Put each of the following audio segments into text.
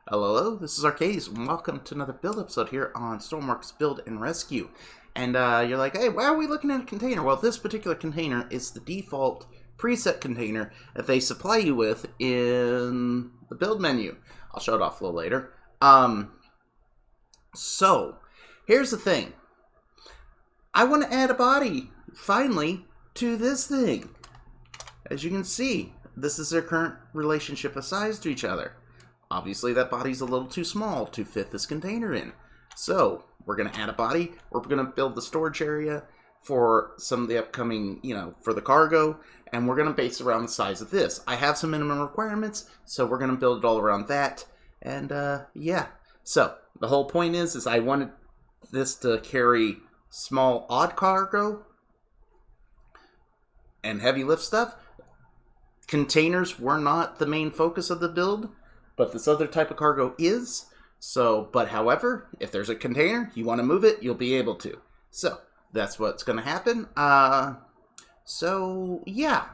Hello, this is Arcades, and welcome to another build episode here on Stormworks Build and Rescue. And you're like, hey, why are we looking at a container? Well, this particular container is the default preset container that they supply you with in the build menu. I'll show it off a little later. So, here's the thing. I want to add a body, finally, to this thing. As you can see, this is their current relationship of size to each other. Obviously, that body's a little too small to fit this container in. So, we're going to add a body. We're going to build the storage area for some of the upcoming, for the cargo. And we're going to base around the size of this. I have some minimum requirements, so we're going to build it all around that. And, yeah. So, the whole point is I wanted this to carry small odd cargo and heavy lift stuff. Containers were not the main focus of the build, but this other type of cargo is. So, but however, if there's a container, you want to move it, you'll be able to. So, that's what's going to happen. So, yeah.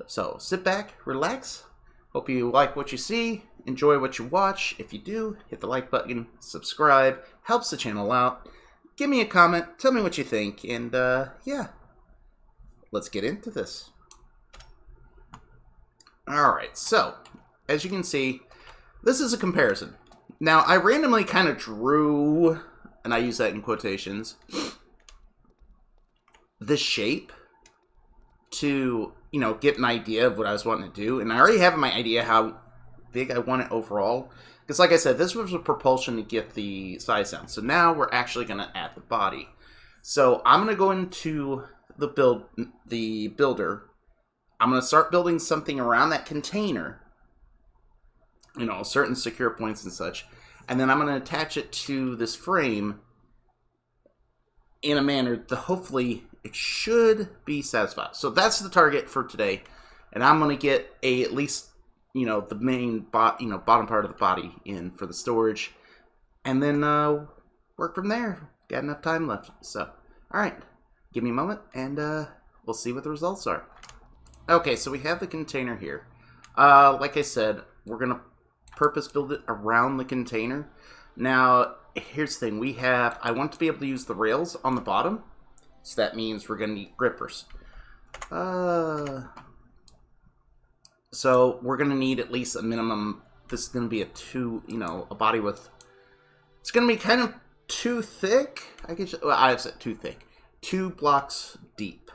So, sit back, relax. Hope you like what you see. Enjoy what you watch. If you do, hit the like button, subscribe. Helps the channel out. Give me a comment. Tell me what you think. And, yeah. Let's get into this. Alright, so, as you can see, this is a comparison. Now, I randomly kind of drew, and I use that in quotations, the shape to, get an idea of what I was wanting to do. And I already have my idea how big I want it overall. Because like I said, this was a propulsion to get the size down. So now we're actually going to add the body. So I'm going to go into the builder. I'm going to start building something around that container. Certain secure points and such. And then I'm going to attach it to this frame in a manner that hopefully it should be satisfied. So that's the target for today. And I'm going to get at least, the main bottom part of the body in for the storage. And then work from there. Got enough time left. So, alright. Give me a moment and we'll see what the results are. Okay, so we have the container here. Like I said, we're going to purpose build it around the container. Now, here's the thing. I want to be able to use the rails on the bottom. So that means we're going to need grippers. So we're going to need at least a minimum. This is going to be a body with, it's going to be kind of too thick. I've said too thick. 2 blocks deep.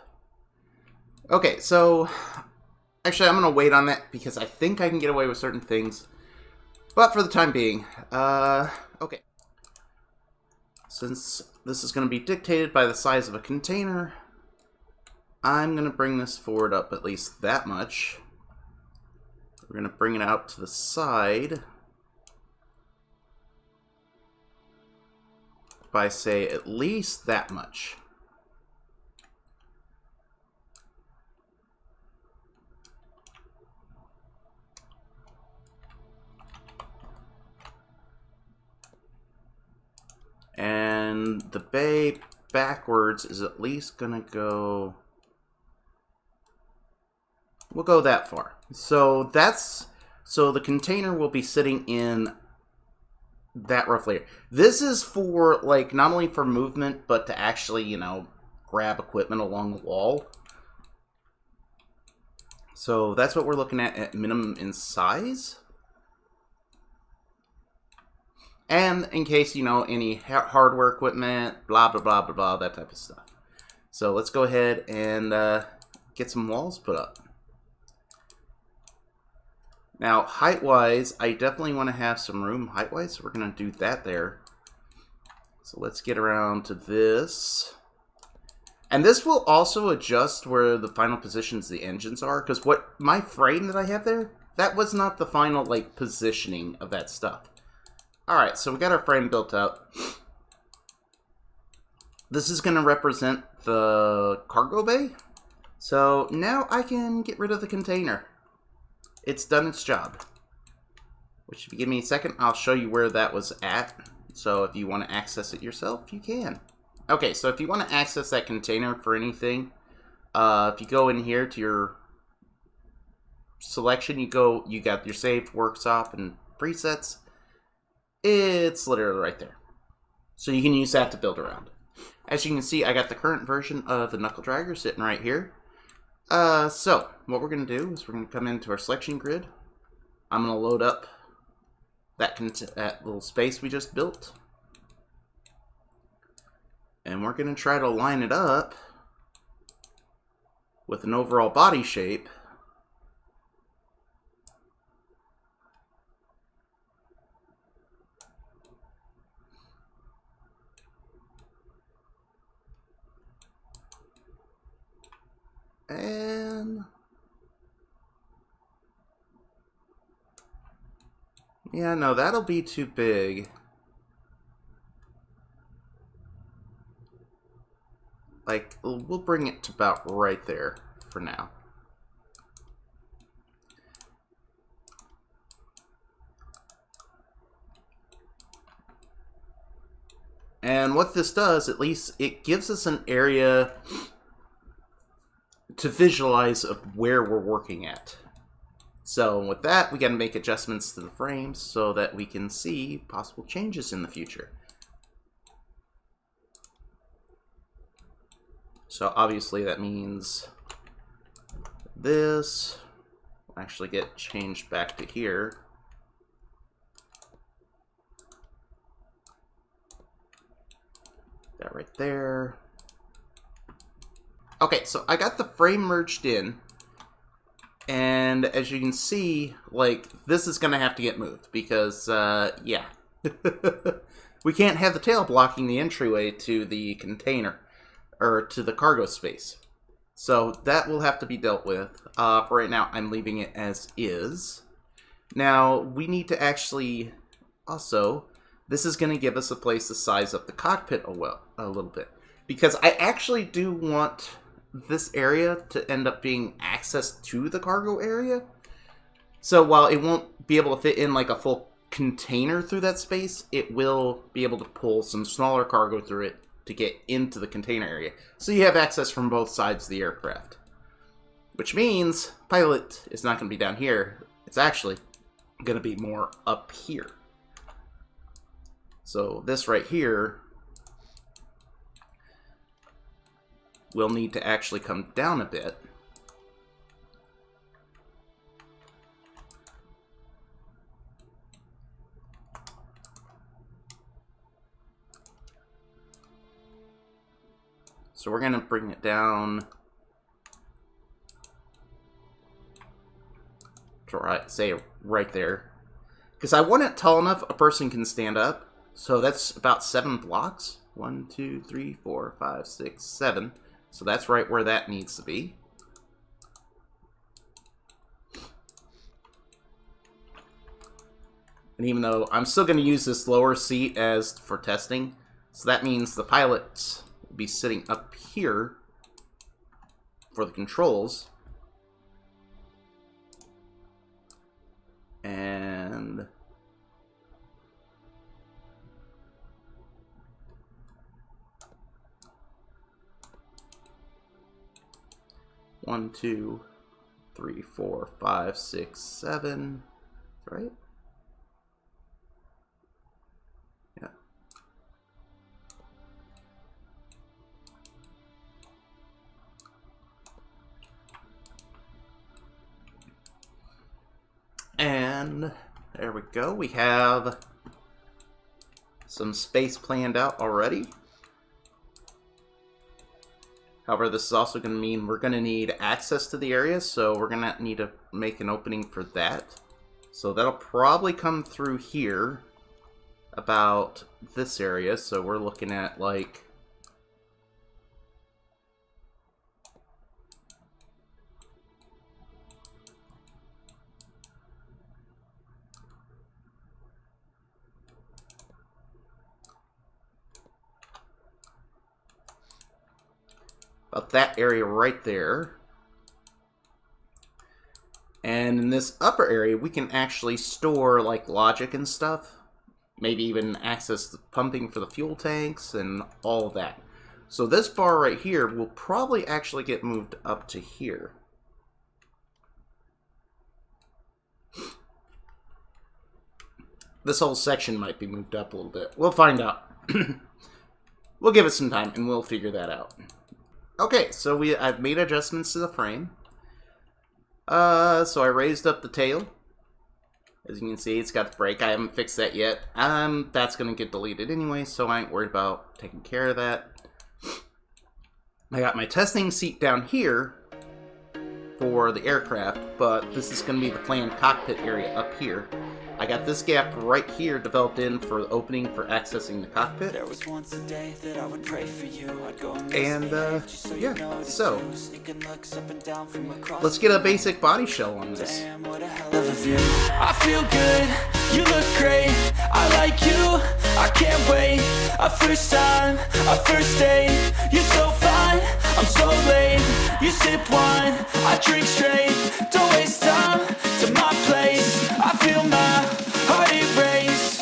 Okay, so actually I'm going to wait on that because I think I can get away with certain things. But for the time being, okay. Since this is going to be dictated by the size of a container, I'm going to bring this forward up at least that much. We're going to bring it out to the side by, say, at least that much. And the bay backwards is at least gonna go, we'll go that far. So the container will be sitting in that rough layer. This is for, not only for movement, but to actually, grab equipment along the wall. So that's what we're looking at minimum in size. And in case, any hardware equipment, blah, blah, blah, blah, blah, that type of stuff. So let's go ahead and get some walls put up. Now, height-wise, I definitely want to have some room height-wise, so we're going to do that there. So let's get around to this. And this will also adjust where the final positions the engines are, because my frame that I have there, that was not the final, positioning of that stuff. Alright, so we got our frame built out. This is going to represent the cargo bay. So now I can get rid of the container. It's done its job. Which, if you give me a second, I'll show you where that was at. So if you want to access it yourself, you can. Okay, so if you want to access that container for anything, if you go in here to your selection, you got your saved workshop and presets, it's literally right there. So you can use that to build around. As you can see, I got the current version of the Knuckle Dragger sitting right here. So what we're going to do is we're going to come into our selection grid. I'm going to load up that little space we just built. And we're going to try to line it up with an overall body shape. And yeah, no, that'll be too big. Like, we'll bring it to about right there for now. And what this does, at least, it gives us an area to visualize of where we're working at. So with that, we got to make adjustments to the frames so that we can see possible changes in the future. So obviously that means this will actually get changed back to here. That right there. Okay, so I got the frame merged in, and as you can see, like, this is going to have to get moved because, yeah. We can't have the tail blocking the entryway to the container, or to the cargo space. So that will have to be dealt with. For right now, I'm leaving it as is. Now, we need to actually, also, this is going to give us a place to size up the cockpit a little bit. Because I actually do want this area to end up being access to the cargo area. So while it won't be able to fit in like a full container through that space, it will be able to pull some smaller cargo through it to get into the container area. So you have access from both sides of the aircraft. Which means pilot is not going to be down here. It's actually going to be more up here. So this right here will need to actually come down a bit. So we're going to bring it down to say right there. Because I want it tall enough a person can stand up. So that's about 7 blocks. 1, 2, 3, 4, 5, 6, 7. So that's right where that needs to be. And even though I'm still going to use this lower seat as for testing, so that means the pilots will be sitting up here for the controls. And one, 2, 3, 4, 5, 6, 7. Right? Yeah. And there we go. We have some space planned out already. However, this is also going to mean we're going to need access to the area, so we're going to need to make an opening for that. So that'll probably come through here, about this area, so we're looking at like about that area right there. And in this upper area, we can actually store like logic and stuff. Maybe even access the pumping for the fuel tanks and all of that. So this bar right here will probably actually get moved up to here. this whole section might be moved up a little bit. We'll find out. We'll give it some time, and we'll figure that out. Okay, so I've made adjustments to the frame. So I raised up the tail. As you can see, it's got the brake. I haven't fixed that yet. That's going to get deleted anyway, so I ain't worried about taking care of that. I got my testing seat down here for the aircraft, but this is going to be the planned cockpit area up here. I got this gap right here developed in for the opening for accessing the cockpit. There was once a day that I would pray for you. I'd go and yeah, so let's get a basic body shell on this. I feel good, you look great, I like you, I can't wait. A first time, a first date, you're so fine, I'm so late. You sip wine, I drink straight, don't waste time to my place. I feel my heart erase,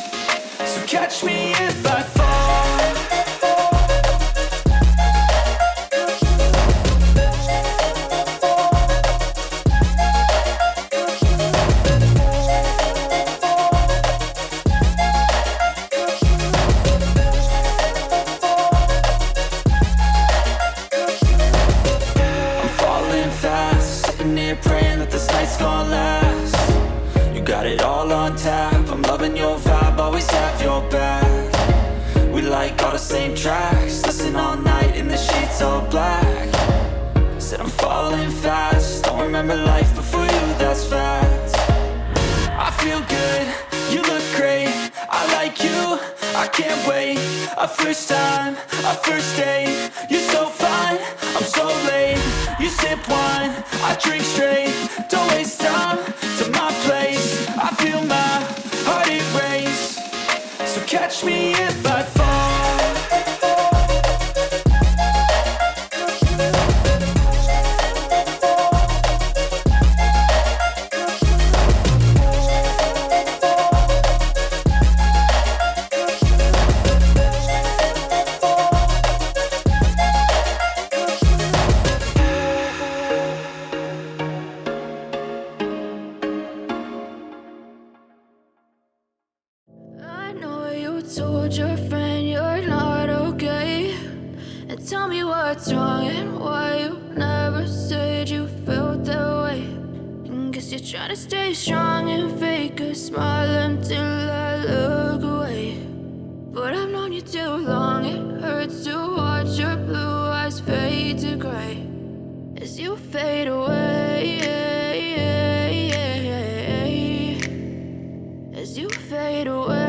so catch me if I fall. I'm falling fast, sitting here praying that this night's gonna last. You got it all on tap, I'm loving your vibe, always have your back. We like all the same tracks, listen all night in the sheets all black. Said I'm falling fast, don't remember life before you, that's fact. I feel good, you look great, I like you, I can't wait. A first time, a first date, you're so fine, I'm so late. You sip wine, I drink straight, don't waste time to my place. I feel my heart erase, so catch me if I fall. I know you told your friend you're not okay, and tell me what's wrong and why you never said you felt that way. And guess you're trying to stay strong and fake a smile until I look away. But I've known you too long, it hurts to watch your blue eyes fade to gray as you fade away, as you fade away.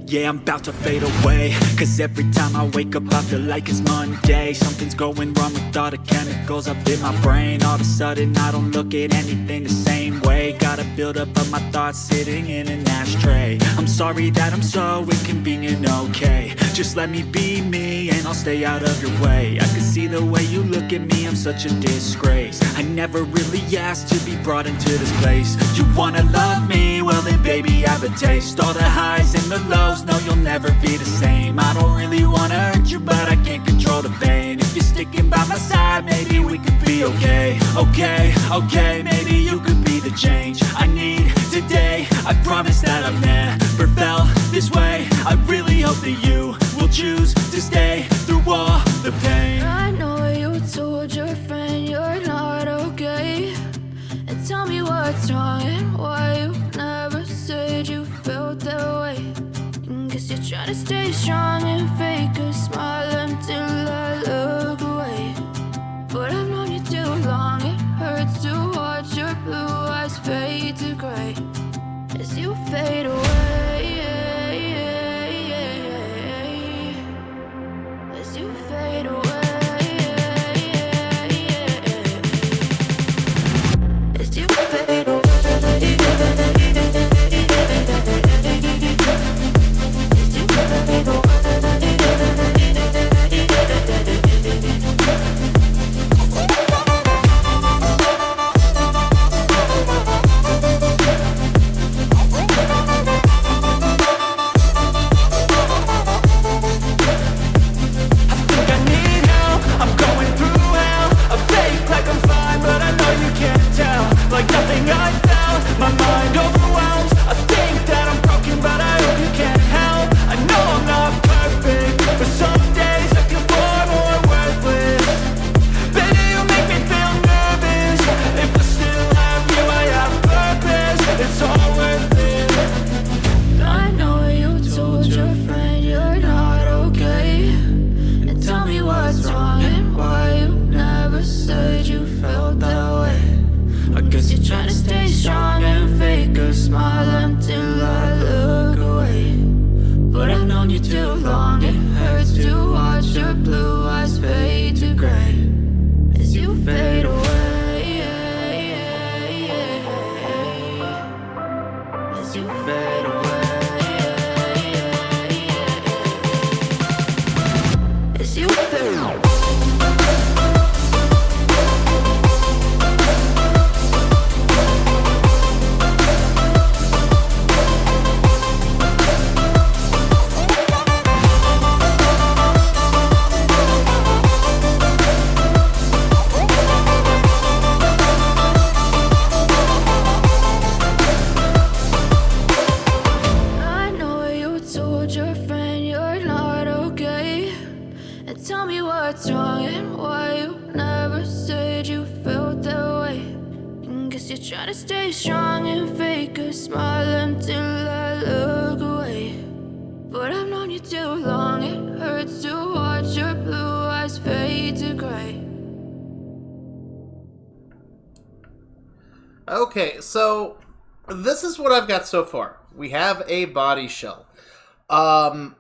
Yeah, I'm about to fade away, cause every time I wake up I feel like it's Monday. Something's going wrong with all the chemicals up in my brain. All of a sudden I don't look at anything the same way. Gotta build up of my thoughts sitting in an ashtray. I'm sorry that I'm so inconvenient, okay. Just let me be me and I'll stay out of your way. I can see the way you look at me, I'm such a disgrace. I never really asked to be brought into this place. You wanna love me? Well then baby I have a taste. All the highs and the lows, no you'll never be the same. I don't really wanna hurt you but I can't control the pain. If you're sticking by my side maybe we could be okay. Okay, maybe you could be the change I need today. I promise that I've never felt this way. I really hope that you will choose to stay through all the pain. I know you told your friend you're not okay, and tell me what's wrong and why you never said you felt that way. And guess you're trying to stay strong and fake a smile until I look away. But I've known you too long, it hurts to watch your blue eyes fade to gray as you fade away, as you fade away, as you fade away. As you fade away. stay strong and fake a smile until I look away. But I've known you too long, it hurts to watch your blue eyes fade to gray. Okay, so this is what I've got so far. We have a body shell. Obviously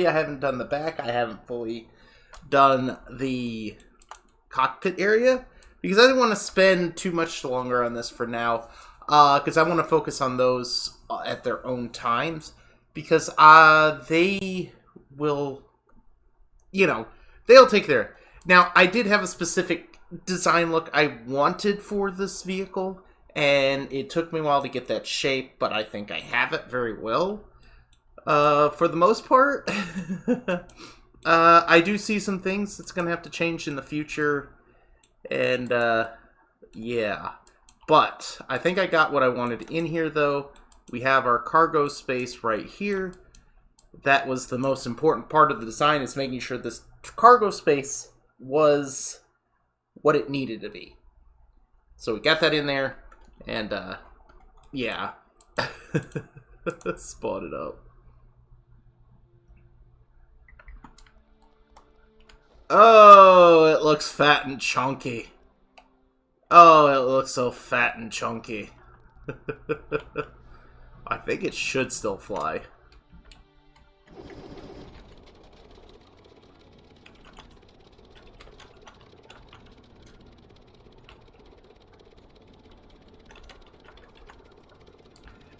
I haven't done the back. I haven't fully done the cockpit area because I didn't want to spend too much longer on this for now, because I want to focus on those at their own times, because they will, they'll take their... Now, I did have a specific design look I wanted for this vehicle, and it took me a while to get that shape, but I think I have it very well. For the most part, I do see some things that's going to have to change in the future, and yeah. But I think I got what I wanted in here, though. We have our cargo space right here. That was the most important part of the design, is making sure this cargo space was what it needed to be. So we got that in there, and yeah. Spot it up. Oh, it looks fat and chunky. Oh, it looks so fat and chunky. I think it should still fly.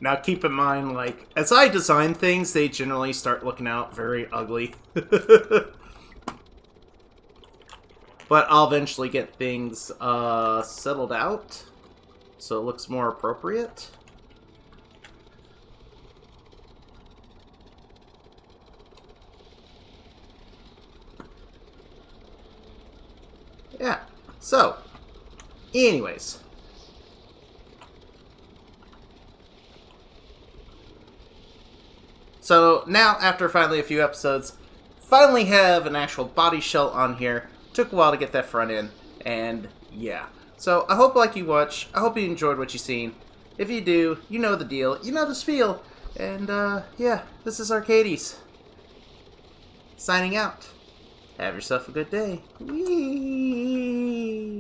Now keep in mind, like, as I design things, they generally start looking out very ugly. But I'll eventually get things settled out, so it looks more appropriate. Yeah, so, anyways. So now, after finally a few episodes, finally have an actual body shell on here. Took a while to get that front end, and yeah. So I hope like you watch. I hope you enjoyed what you've seen. If you do, you know the deal. You know the spiel. And yeah, this is Arcades. Signing out. Have yourself a good day. Whee!